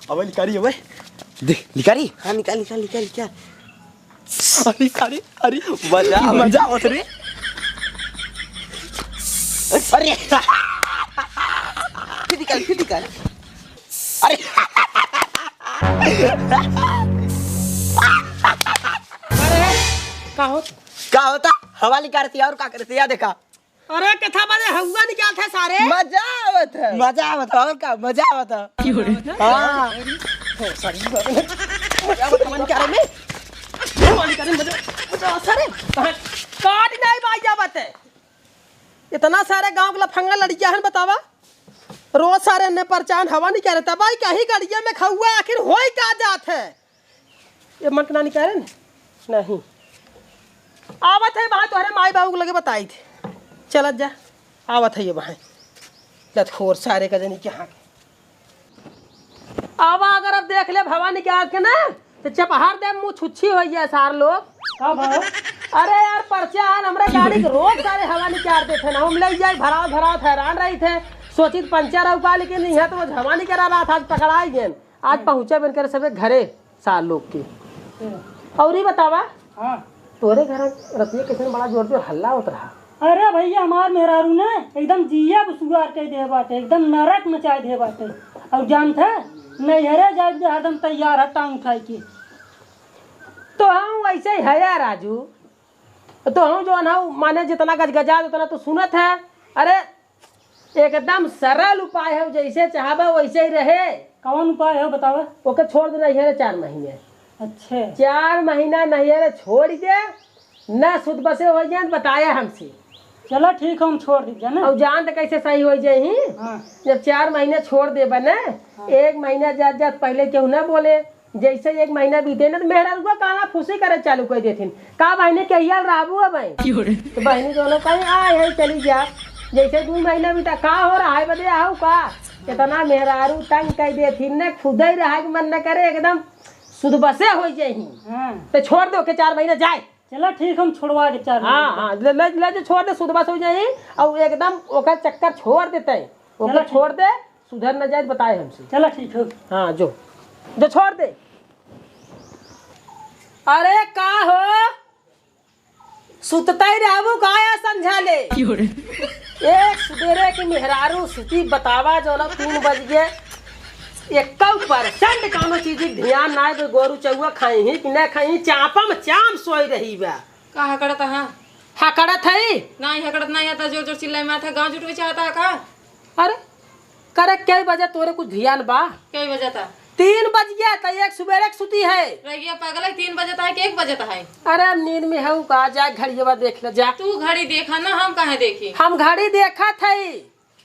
अब लिकारी है देख लिकारी। हाँ निकाल निकाल निकाल निकाल। अरे अरे अरे मजा मजा आवत रे। अरे फिर निकाल अरे का होता हवा निकालती और का करती है देखा। अरे कथा बजे हवा निकालते सारे मजा आवत है और का मजा आवत है। हाँ मजा आवत मन करे में मजा सारे काट नहीं भाई जा बात है। इतना सारे गांव के लफंगा लड़कियां हैं बतावा रोज सारे ने परचान हवा नहीं कह रहे भाई कहीं गड़िया में खहुआ आखिर हो ही क्या जात है ये मन ना नहीं कह रहे नहीं आवत है वहां तुम्हारे माई बाबू को लगे बताई थे चलत जा आवत है ये वहां लतखोर सारे का जनी क्या आवा अगर अब देख ले भवा निकाल के ना तो चपहार दे मुंह छुच्छी हो जाए सार लोग। अरे यार पर्चा हमारे गाड़ी के रोज सारे हवा निकालते थे ना हम ले जाए भरा हैरान रही थे सोचित पंचर होगा लेकिन नहीं है तो वो हवा नहीं करा रहा था आज पकड़ाई गए आज पहुंचे बनकर सब घरे सार लोग की। और ही बतावा तोरे घर रतिया कितने बड़ा जोर जोर हल्ला होता रहा। अरे भैया हमार मेहरारू ने एकदम जिया सुगार के दे बाटे एकदम नरक मचाए दे बाटे और जानते नैहरे जाए हरदम तैयार है टांग उठाई के। तो हम वैसे ही है यार राजू तो हम जो ना माने जितना गजगजा उतना तो सुनत है। अरे एकदम सरल उपाय है जैसे चाहबे वैसे ही रहे। कौन उपाय है बतावे। ओके छोड़ दे नैहरे 4 महीने। अच्छा 4 महीना नैहरे छोड़ दे न सुध बसे हो जाए बताया हमसे। चलो ठीक है हम छोड़ दीजिए ना। और जान तो कैसे सही हो जाए जब 4 महीने छोड़ दे बने 1 महीना जात पहले क्यों ना बोले जैसे 1 महीना बीते ना तो मेहरा रुआ काना फूसी करे चालू कर देथिन का बहने कहिया राबू है बहन तो बहनी दोनों कहीं आए है चली जा जैसे 2 महीना बीता का हो रहा है बदे आओ का इतना मेहरारू तंग कर देथिन न खुद ही रहा के मन न करे एकदम सुध बसे हो जाए तो छोड़ दो के 4 महीना जाए। चलो ठीक हम छोड़वा दे 4 हाँ हाँ ले छोड़ दे सुध बस हो जाए और एकदम ओकर चक्कर छोड़ देते ओकर छोड़ दे सुधर न जाए बताए हमसे। चलो ठीक है हाँ जो छोड़ दे। अरे का हो सुतता ही रहू का या समझा ले एक सुबेरे की मेहरारू सुती बतावा जो ना 3 बज गए 1% कानो चीज ध्यान ना है गोरू चौआ खाई ही कि न खाई चापा में चाम सोई रही बा का हकड़त है हकड़त है नहीं हकड़त नहीं आता जोर जोर चिल्लाई माथा गांव जुटवे चाहता है का। अरे करे कई बजे तोरे कुछ ध्यान बा कई बजे था 3 बज गया तो एक सुबेरे सुती है रह गया पागल है 3 बजे था कि 1 बजे था है। अरे नींद में है का जा घड़िया देख ले जा तू घड़ी देखा ना हम कहे देखी हम घड़ी देखा थे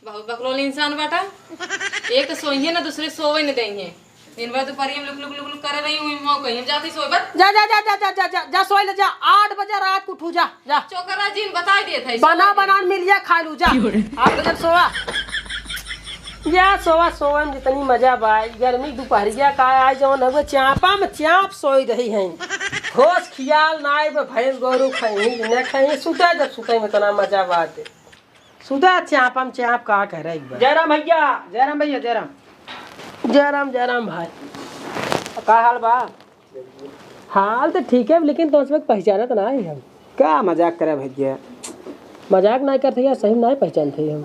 बहुत बकलोल इंसान बाटा एक तो सोइए ना दूसरे सोवे न देंगे दिन भर तो परियम लुक लुक लुक लुक करे रही हुई मौ कहीं जाती सोए बस जा जा जा जा जा जा जा जा सोए ले जा 8 बजे रात को उठू जा जा चोकरा जीन बता दिए थे बना मिल जा खा लू जा 8 बजे सोवा या सोवा में जितनी मजा बा गर्मी दोपहरिया का आए जवन हवे चापा में चाप सोई रही हैं होश खियाल नाय भैंस गोरू खाई न खाई सुते जब सुते में तना मजा बात सुधा चापम चाप का कह रही बा। जयराम भैया जयराम भाई का हाल बा। हाल तो ठीक है लेकिन तो उसमें पहचाना तो ना है हम क्या मजाक करे भैया मजाक नहीं करते यार सही नहीं पहचानते हम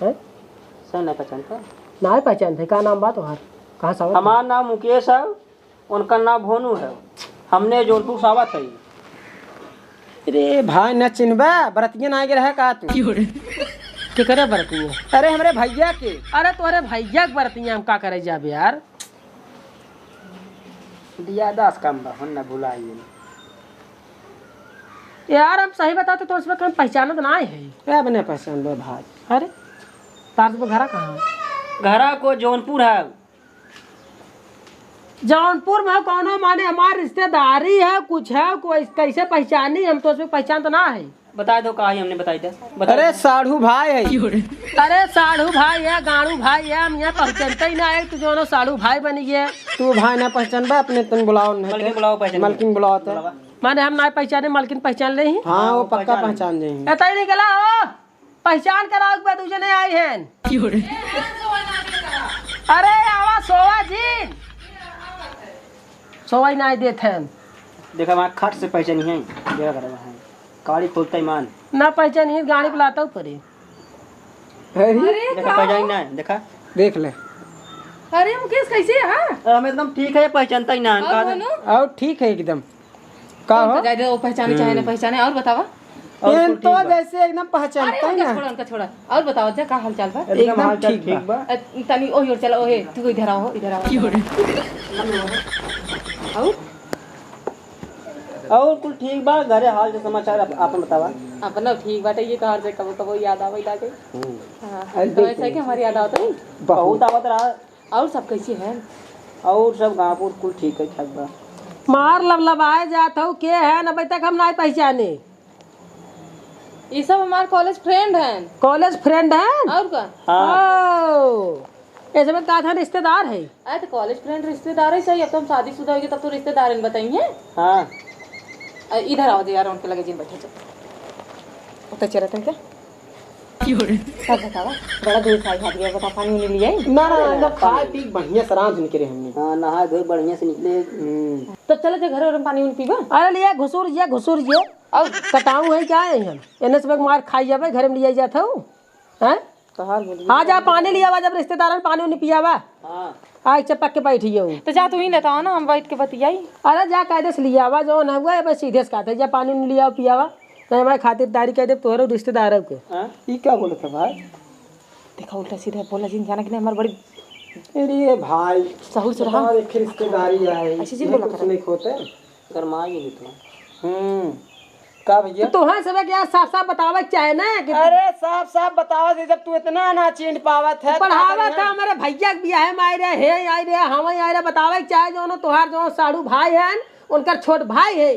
हैं सही नहीं पहचानते नहीं पहचानते का नाम बात तुम्हार कहाँ सावत हमारा नाम मुकेश है उनका नाम भोनू है हमने जौनपुर सावत है। अरे भाई न चिन्हबा बरतिया ना रहे का तू के करे बरतिया अरे हमारे भैया के अरे तोरे भैया के बरतिया हम का करे जाबे यार दिया 10 कम बा न भुलाइए यार हम सही बताते तो उसमें कहीं पहचाना तो ना है क्या बने पहचान लो भाई। अरे तार तो घरा कहाँ है घरा को जौनपुर है जौनपुर में कौनो माने हमारी रिश्तेदारी है कुछ है कोई कैसे पहचानी हम तो उसमें पहचान तो ना है। बता दो कहा हमने बताई दे अरे साढ़ू भाई है अरे साढ़ू भाई है गाड़ू भाई है हम यहाँ पहचानते ही ना है तू जो साढ़ू भाई बनी गया तू भाई ना पहचान बा अपने तुम बुलाओ मलकिन बुलाओ माने हम ना पहचाने मलकिन पहचान ले ही हाँ वो पक्का पहचान जाएंगे ऐसा ही निकला हो पहचान कराओ दूसरे नहीं आई है। अरे आवाज सोवा जी सोवा ही नहीं देते हैं देखा वहाँ खाट से पहचानी है मेरा घर है गाड़ी खोलता ईमान ना पहचानिए गाड़ी बुलाता हूँ परे देखा पहचानी ना है, देखा देख ले। अरे मुकेश कैसे है हाँ? हम एकदम ठीक है पहचानता ही ना है, और कहा बोलो और ठीक है एकदम। का हो? वो पहचाने चाहे ना पहचाने और बतावा और पेन कुल तो ठीक बा। जैसे एकदम अरे पहचानता ही उनका ना। छोड़ा उनका छोड़ा और बताओ जा का हाल चाल बा एकदम हाल चाल ठीक बा। तनी ओही और चला ओहे तू इधर आओ इधर आओ और कुल ठीक बा घरे हाल के समाचार आपन बतावा अपना ठीक बाटे ये कहार से कबो कबो याद आवे लागे हां तो ऐसा है कि हमारी याद आवत है बहुत आवत रहा और सब कैसे है और सब गाँव कुल ठीक है ठाक बा मार लबलबाए जात हो के है अभी तक हम नहीं पहचाने ये सब हमारे कॉलेज फ्रेंड हैं कॉलेज फ्रेंड है और का ऐसे में कहा था रिश्तेदार है अरे तो कॉलेज फ्रेंड रिश्तेदार है सही अब तो हम शादीशुदा हो गए तब तो रिश्तेदार हैं बताइए हाँ इधर आओ दे यार उनके लगे जिन बैठे चल उतर चलते हैं क्या सब बतावा बड़ा दूर से आई हाथ गया बता पानी नहीं लिया ना ना एकदम खाए पी बढ़िया से आराम से निकले हमने। हाँ नहा धोए बढ़िया से निकले तो चलो जो घर में पानी पीबा अरे लिया घुसूर जे और कटाऊ है क्या है हम एने सब मार खाई जावे घर में लिया जाता हूँ हैं कहार बोली हाँ जा पानी लिया जब रिश्तेदार ने पानी नहीं पिया बा हाँ आग चपक के बैठी हूँ तो जा तू ही लेता हो ना हम बैठ के बतियाई अरे जा कायदे से लिया हुआ जो ना हुआ बस सीधे से कहते जा पानी नहीं लिया पिया हुआ नहीं हमारे खातिरदारी कह दे तोहरे रिश्तेदार के हाँ ये क्या बोले थे भाई? देखा उल्टा सीधा बोला जिन जाना कि नहीं हमारी बड़ी अरे भाई सहूर से रहा एक रिश्तेदारी आए ऐसी चीज बोला कुछ नहीं खोते। गरमा ये तो का भैया? तो हाँ सब क्या साफ साफ बतावे चाहे ना कि अरे साफ साफ बतावा दे जब तू इतना ना चीन पावत है। पढ़ावा था हमारे भैया के बियाह में आए रहे है आई रहे हम आई रहे बतावे चाहे जो तोहार जो साड़ू भाई है उनका छोट भाई है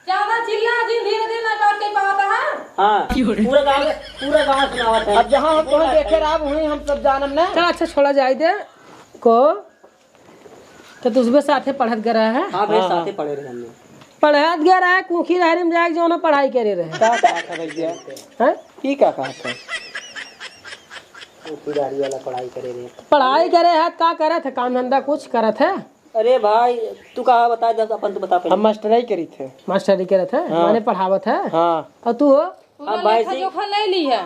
ज्यादा चिल्ला जिन धीरे धीरे ना बात कर पाता है हाँ पूरा गाँव सुनावत है अब जहाँ हम तुम्हें देखे रहा वहीं हम सब जानम ना। चल अच्छा छोड़ा जाए दे को तो तुझे साथे पढ़त गया है हाँ भाई साथे पढ़े रहे हमने पढ़त गया रहा है कुखी रहरी में जाके जो पढ़ाई करे रहे क्या कहा था भैया? हैं ये क्या कहा था? पुजारी वाला पढ़ाई करे रहे पढ़ाई करे है का करे थे काम धंधा कुछ करत है अरे भाई तू कहा बता जब अपन तो बता हम मास्टराई करी थे। मास्टरी करे थे माने पढ़ावत है हाँ और तू हो पूरा लेखा जोखा ले ली है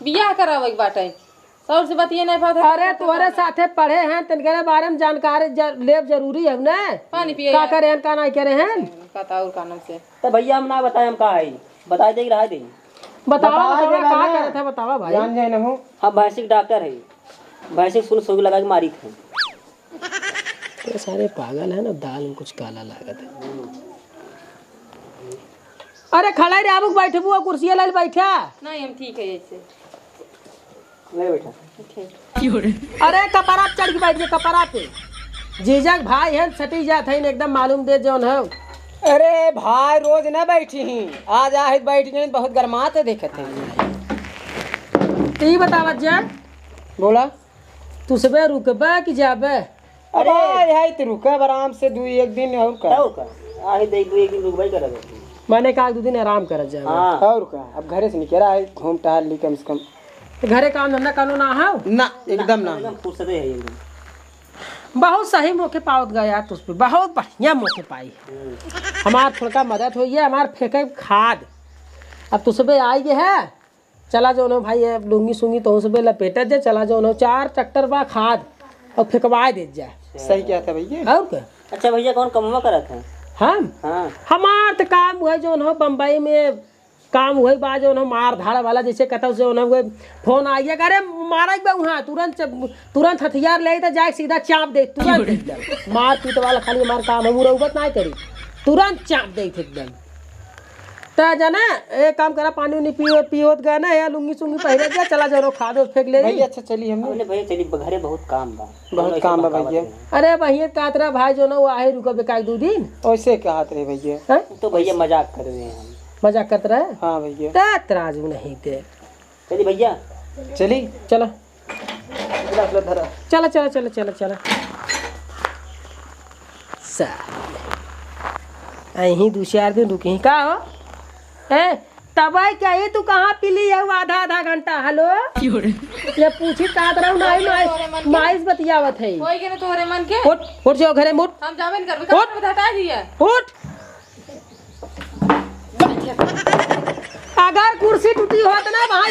बियाह करावे के बाटे सौर से बात ये नहीं पाता अरे तुम्हारे साथे पढ़े हैं तिनके बारे में जानकारी ले जरूरी है ना पानी पिए का करे हैं का नहीं करे हैं पता और कानून से तो भैया हम ना बताए हम कहा है बता देगी रहा देगी बतावा देगा का ना। करे थे बतावा भाई जान जाए न हो। हाँ भैंसिक डॉक्टर है भैंसिक सुन लगा के मारी थे ये सारे पागल है ना दाल में कुछ काला लागत है अरे खड़ा रे आबू बैठे बुआ कुर्सी ले बैठा नहीं हम ठीक है ऐसे ले बैठा ठीक अरे कपड़ा पे चढ़ के बैठ गए कपड़ा पे जीजक भाई है सटी जात है एकदम मालूम दे जौन है अरे भाई रोज न बैठी ही आज आहे बैठ गई बहुत गरमात है देखत है। ई बतावत जा बोला तू सबे रुकबे कि जाबे अरे है तो रुका आराम से दू एक दिन और का और का आही दे दो एक दिन रुकबाई करेगा मैंने कहा दो दिन आराम कर जा हाँ और का अब घरे से निकला है घूम टहल ली कम से कम घरे काम धंधा करो ना है ना एकदम ना। एकदम फुर्सत है एकदम बहुत सही मौके पावत गया तुझ पे बहुत बढ़िया मौके पाई हमार थोड़ा मदद हुई है हमार फेंके खाद अब तुझ पे आई है चला जो नो भाई लुंगी सुंगी तो सब लपेट दे चला जो नो 4 ट्रैक्टर बा खाद और फेंकवा दे जा सही क्या था भैया? और क्या अच्छा भैया कौन कमवा करत है हम हाँ हमार तो काम हुआ जो न बम्बई में काम हुई बा जो न मार धाड़ वाला जैसे कहता जो न फोन आ गया अरे मारा वहाँ तुरंत हथियार ले तो जाए सीधा चाप दे तुरंत एकदम मार पीट वाला खाली हमार काम है मुरौबत ना करी तुरंत चाप दे एकदम तो जाना एक काम करा पानी उनी पियोत गया ना या लुंगी सुंगी पहले जा चला जाओ खाद फेंक ले भैया अच्छा चली हमने बोले भैया चली घरे बहुत काम बा बहुत काम है भैया। अरे भैया कातरा भाई जो ना वो आहे रुका बेकाय 2 दिन वैसे कहा थे भैया? हैं? तो भैया मजाक कर रहे हैं हम मजाक करते रहे हाँ भैया ता तराजू नहीं थे चलिए भैया चली चलो धरा चलो चलो चलो चलो चलो यहीं 2-4 दिन रुकी का हो ए तब क्या ये तू कहाँ पीली है आधा आधा घंटा? हेलो ये पूछी का तरह नहीं माइस बतियावत है। होई के ना तोहरे मन के उठ उठ जो घरे मुठ हम जाबे न करबे का हटा दिया। उठ। अगर कुर्सी टूटी होत ना वहाँ